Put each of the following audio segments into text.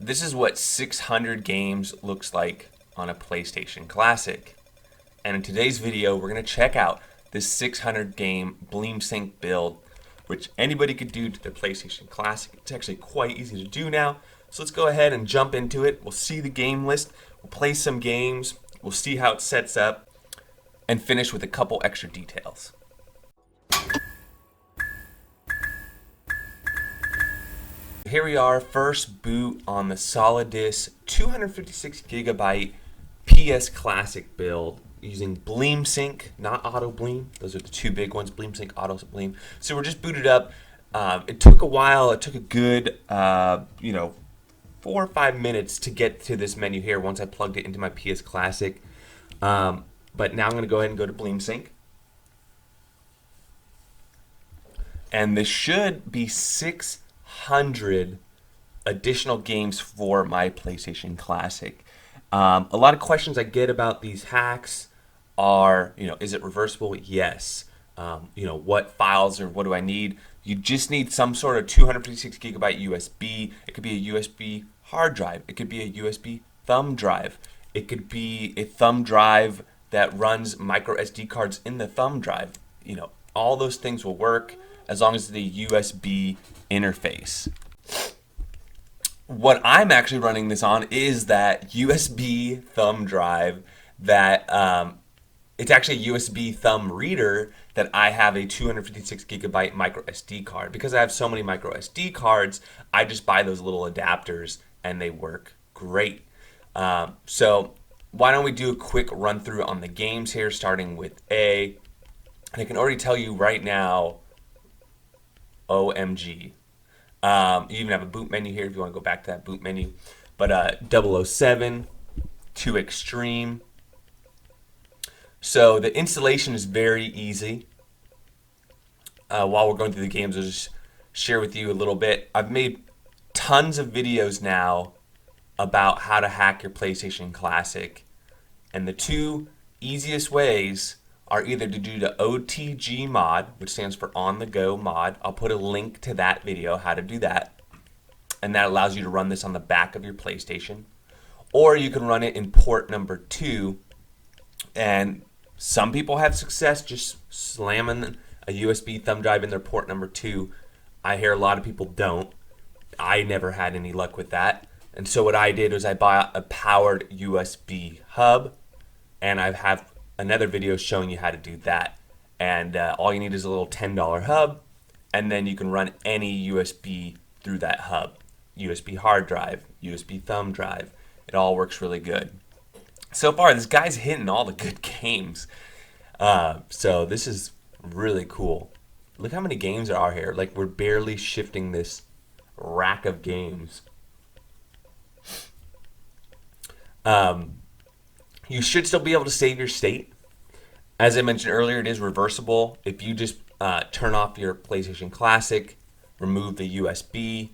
This is what 600 games looks like on a PlayStation Classic. And in today's video, we're going to check out this 600 game Bleemsync build, which anybody could do to the PlayStation Classic. It's actually quite easy to do now. So let's go ahead and jump into it. We'll see the game list, we'll play some games, we'll see how it sets up, and finish with a couple extra details. Here we are, first boot on the Solidus 256 gigabyte PS Classic build using Bleemsync, not Auto Bleem. Those are the two big ones, Bleemsync, Auto Bleem. So we're just booted up. It took a while. It took a good, 4 or 5 minutes to get to this menu here once I plugged it into my PS Classic. But now I'm going to go ahead and go to Bleemsync. And this should be 600 additional games for my PlayStation Classic. A lot of questions I get about these hacks are, is it reversible? Yes. What files or what do I need? You just need some sort of 256 gigabyte USB. It could be a USB hard drive. It could be a USB thumb drive. It could be a thumb drive that runs micro SD cards in the thumb drive. All those things will work as long as the USB interface. What I'm actually running this on is that USB thumb drive that it's actually a USB thumb reader that I have a 256 gigabyte micro SD card. Because I have so many micro SD cards, I just buy those little adapters and they work great. So why don't we do a quick run through on the games here, starting with A. And I can already tell you right now, OMG. You even have a boot menu here if you want to go back to that boot menu. But 007, 2 Extreme. So the installation is very easy. While we're going through the games, I'll just share with you a little bit. I've made tons of videos now about how to hack your PlayStation Classic. And the two easiest ways are either to do the OTG mod, which stands for On The Go mod. I'll put a link to that video, how to do that. And that allows you to run this on the back of your PlayStation. Or you can run it in port number 2. And some people have success just slamming a USB thumb drive in their port number 2. I hear a lot of people don't. I never had any luck with that. And so what I did was I bought a powered USB hub. And I have another video showing you how to do that. And all you need is a little $10 hub, and then you can run any USB through that hub. USB hard drive, USB thumb drive. It all works really good. So far, this guy's hitting all the good games. So this is really cool. Look how many games there are here. Like, we're barely shifting this rack of games. You should still be able to save your state. As I mentioned earlier, it is reversible. If you just turn off your PlayStation Classic, remove the USB,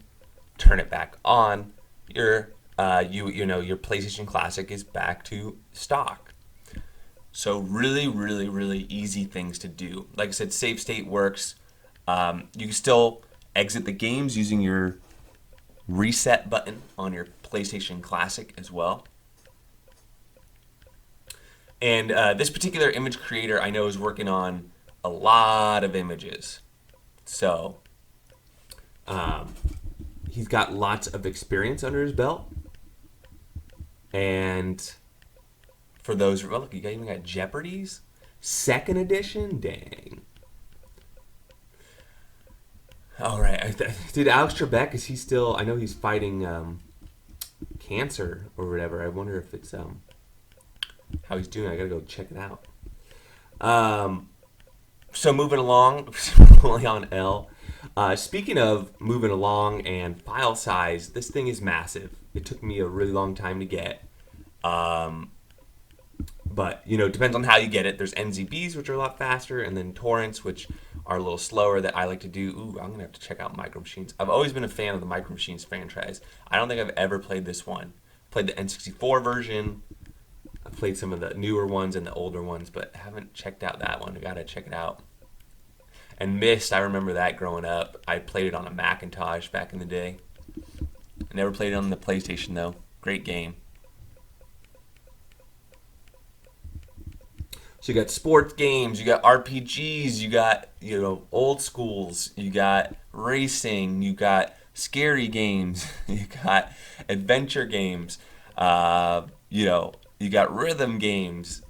turn it back on, your PlayStation Classic is back to stock. So really, really, really easy things to do. Like I said, save state works. You can still exit the games using your reset button on your PlayStation Classic as well. And this particular image creator I know is working on a lot of images. So he's got lots of experience under his belt. And for those, look, you even got Jeopardy's second edition. Dang. All right, did Alex Trebek? Is he still? I know he's fighting cancer or whatever. I wonder if it's how he's doing. I gotta go check it out. So moving along, only on L. Speaking of moving along and file size, this thing is massive. It took me a really long time to get. But, it depends on how you get it. There's NZBs, which are a lot faster, and then torrents, which are a little slower that I like to do. Ooh, I'm going to have to check out Micro Machines. I've always been a fan of the Micro Machines franchise. I don't think I've ever played this one. Played the N64 version. I've played some of the newer ones and the older ones, but haven't checked out that one. I got to check it out. And Myst, I remember that growing up. I played it on a Macintosh back in the day. I never played it on the PlayStation though. Great game. So you got sports games, you got RPGs, you got, old schools, you got racing, you got scary games, you got adventure games, you got rhythm games,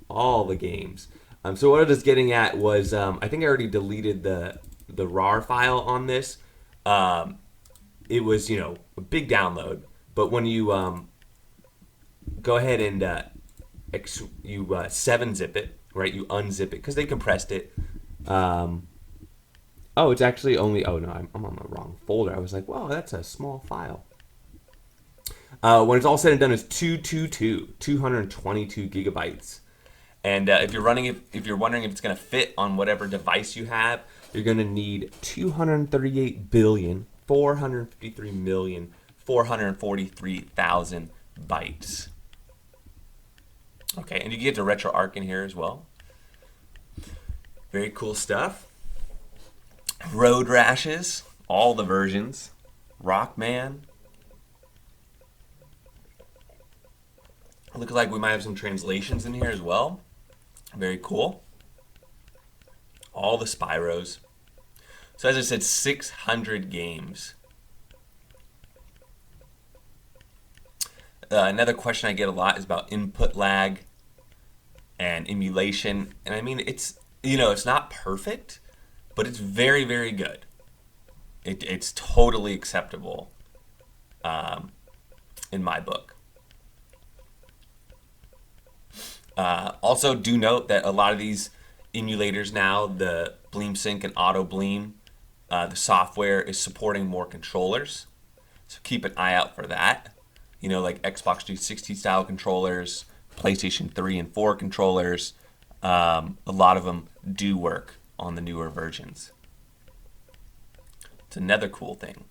all the games. So what I was getting at was, I think I already deleted the RAR file on this. It was, a big download, but when you go ahead and you 7-zip it, right? You unzip it because they compressed it. Oh, it's actually only. Oh no, I'm on the wrong folder. I was like, wow, that's a small file. When it's all said and done, it's 222 gigabytes. And if you're wondering if it's going to fit on whatever device you have, you're going to need 238,453,443,000 bytes. Okay, and you get the RetroArch in here as well. Very cool stuff. Road Rashes, all the versions. Rockman. Looks like we might have some translations in here as well. Very cool. All the Spyros. So as I said, 600 games. Another question I get a lot is about input lag and emulation. And I mean, it's not perfect, but it's very, very good. It's totally acceptable in my book. Also, do note that a lot of these emulators now, the Bleemsync and Auto Bleem, the software is supporting more controllers. So keep an eye out for that. Like Xbox 360 style controllers, PlayStation 3 and 4 controllers. A lot of them do work on the newer versions. It's another cool thing.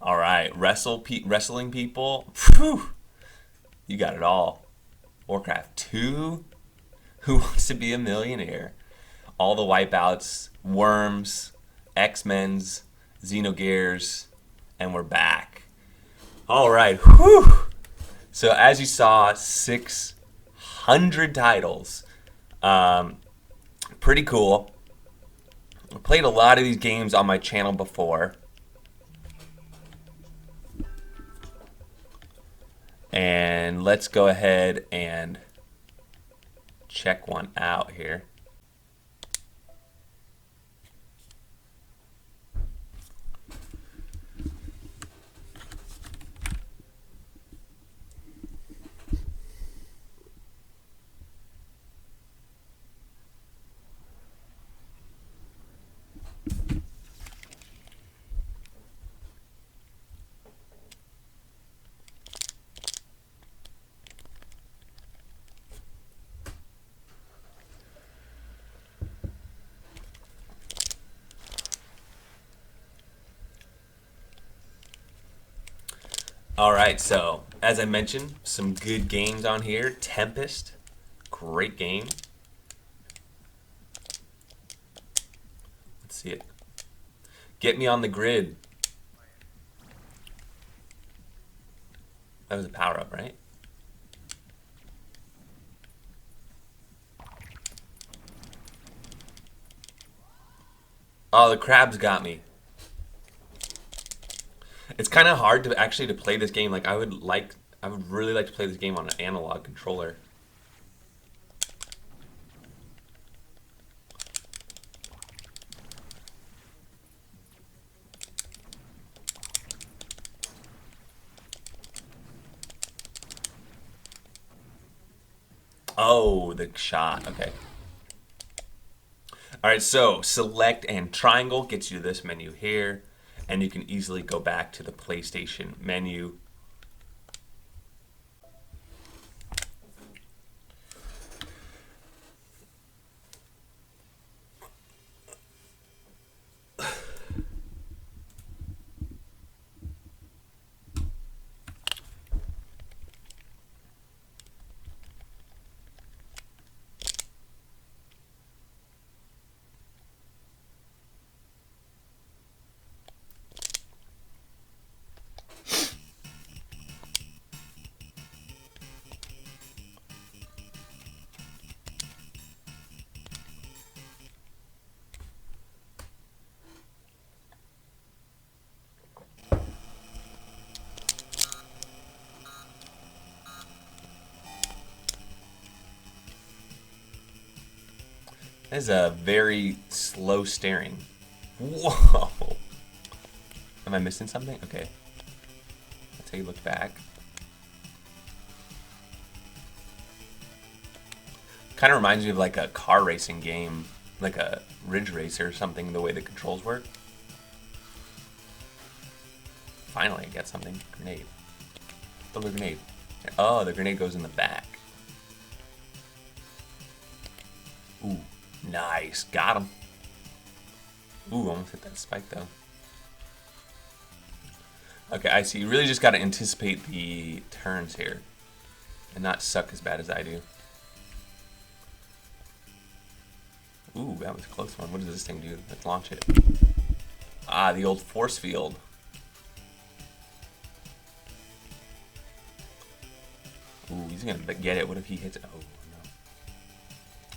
All right, wrestling people. Whew, you got it all. Warcraft 2. Who Wants to Be a Millionaire? All the Wipeouts, Worms, X-Men's, Xenogears, and we're back. All right. Whew. So as you saw, 600 titles. Pretty cool. I played a lot of these games on my channel before. And let's go ahead and check one out here. All right, so as I mentioned, some good games on here. Tempest, great game. Let's see it. Get Me on the Grid. That was a power-up, right? Oh, the crabs got me. It's kind of hard to actually play this game. Like I would really like to play this game on an analog controller. Oh, the shot. Okay. All right, so select and triangle gets you to this menu here, and you can easily go back to the PlayStation menu. That is a very slow staring. Whoa! Am I missing something? Okay. Let's take a look back. Kind of reminds me of like a car racing game, like a Ridge Racer or something, the way the controls work. Finally, I got something. Grenade. Throw the grenade. Oh, the grenade goes in the back. Ooh, nice. Got him. Ooh, almost hit that spike though. Okay, I see. You really just got to anticipate the turns here and not suck as bad as I do. Ooh, that was a close one. What does this thing do? Let's launch it. Ah, the old force field. Ooh, he's gonna get it. What if he hits it? Oh, no.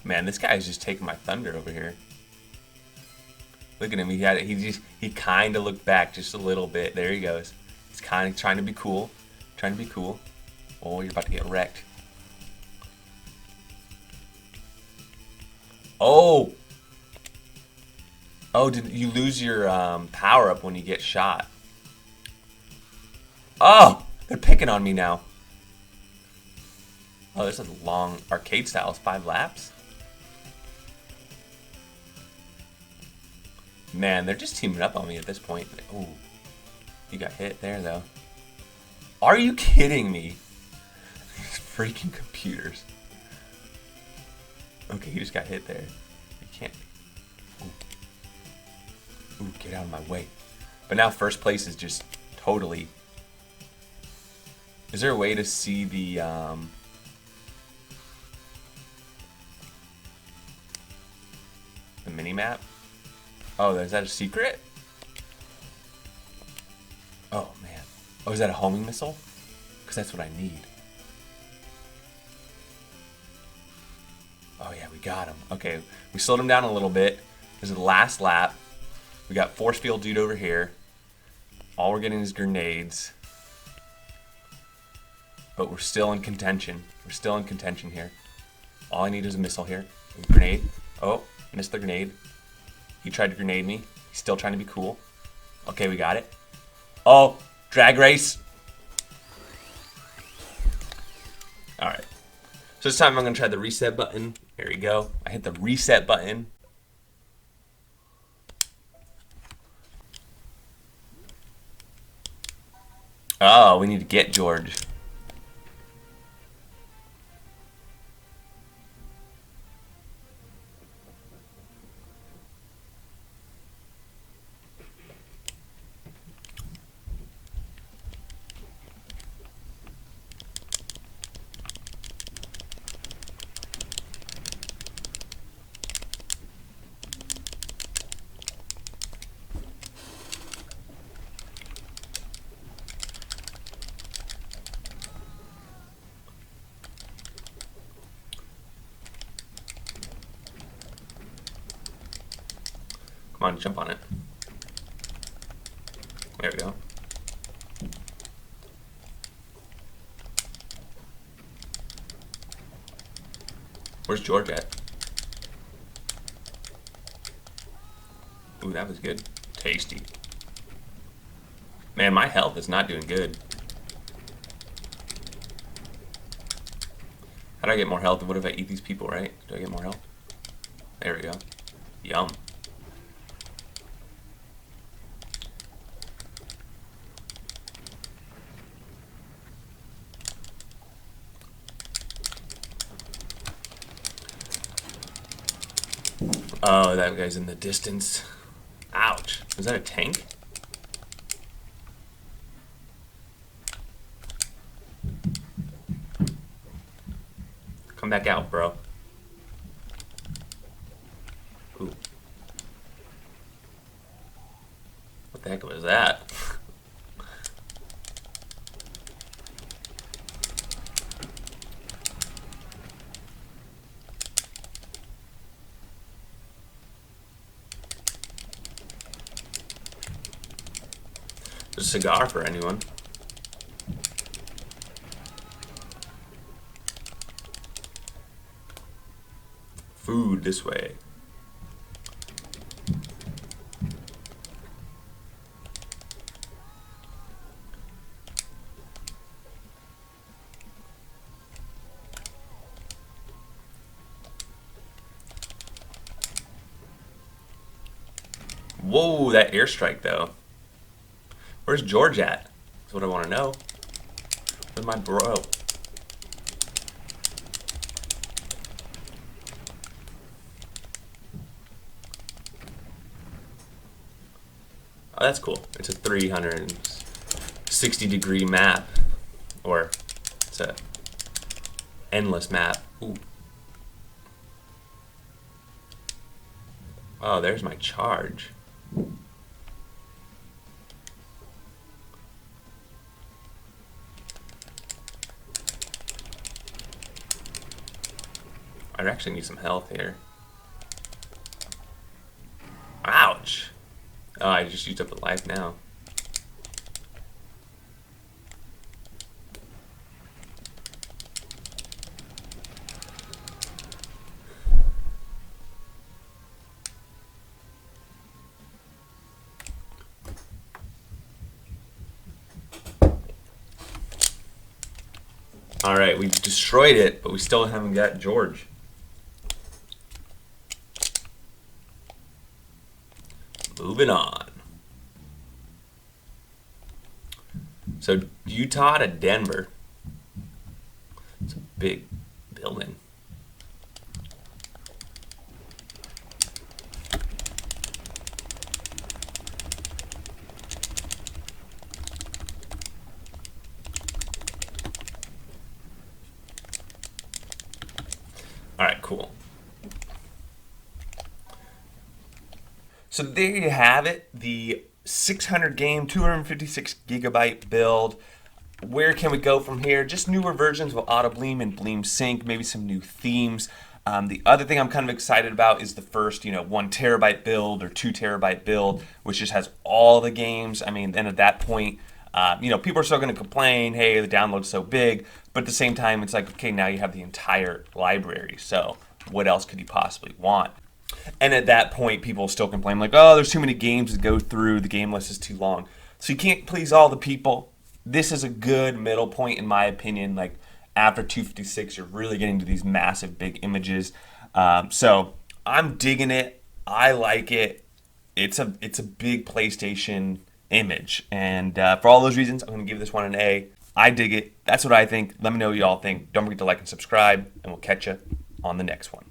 Man, this guy's just taking my thunder over here. Look at him. He had it. He kind of looked back just a little bit. There he goes. He's kind of trying to be cool. Trying to be cool. Oh, you're about to get wrecked. Oh! Oh, did you lose your power up when you get shot? Oh! They're picking on me now. Oh, this is long arcade style. It's 5 laps. Man, they're just teaming up on me at this point. Ooh. You got hit there, though. Are you kidding me? These freaking computers. Okay, he just got hit there. You can't. Ooh. Ooh, get out of my way. But now first place is just totally. Is there a way to see the mini map? Oh, is that a secret? Oh man. Oh, is that a homing missile? Because that's what I need. Oh yeah, we got him. Okay, we slowed him down a little bit. This is the last lap. We got force field dude over here. All we're getting is grenades. But we're still in contention. We're still in contention here. All I need is a missile here. A grenade. Oh, missed the grenade. He tried to grenade me. He's still trying to be cool. Okay, we got it. Oh, drag race. Alright. So this time I'm going to try the reset button. There we go. I hit the reset button. Oh, we need to get George. Come on, jump on it. There we go. Where's George at? Ooh, that was good. Tasty. Man, my health is not doing good. How do I get more health? What if I eat these people, right? Do I get more health? There we go. Yum. Oh, that guy's in the distance. Ouch. Was that a tank? Come back out, bro. Ooh. What the heck was that? A cigar for anyone. Food this way. Whoa, that airstrike though. Where's George at? That's what I want to know. Where's my bro? Oh, that's cool. It's a 360-degree map. Or it's a endless map. Ooh. Oh, there's my charge. I actually need some health here. Ouch! Oh, I just used up a life now. Alright, we destroyed it, but we still haven't got George. Moving on. So, Utah to Denver. It's a big building. Alright, cool. So there you have it, the 600 game, 256 gigabyte build. Where can we go from here? Just newer versions of Auto Bleem and Bleemsync, maybe some new themes. The other thing I'm kind of excited about is the first, 1 terabyte build or 2 terabyte build, which just has all the games. I mean, then at that point, people are still going to complain, hey, the download's so big, but at the same time, it's like, okay, now you have the entire library, so what else could you possibly want? And at that point, people still complain, like, oh, there's too many games to go through, the game list is too long. So you can't please all the people. This is a good middle point, in my opinion. Like, after 256, you're really getting to these massive, big images. So I'm digging it. I like it. It's a big PlayStation image. And for all those reasons, I'm going to give this one an A. I dig it. That's what I think. Let me know what y'all think. Don't forget to like and subscribe, and we'll catch you on the next one.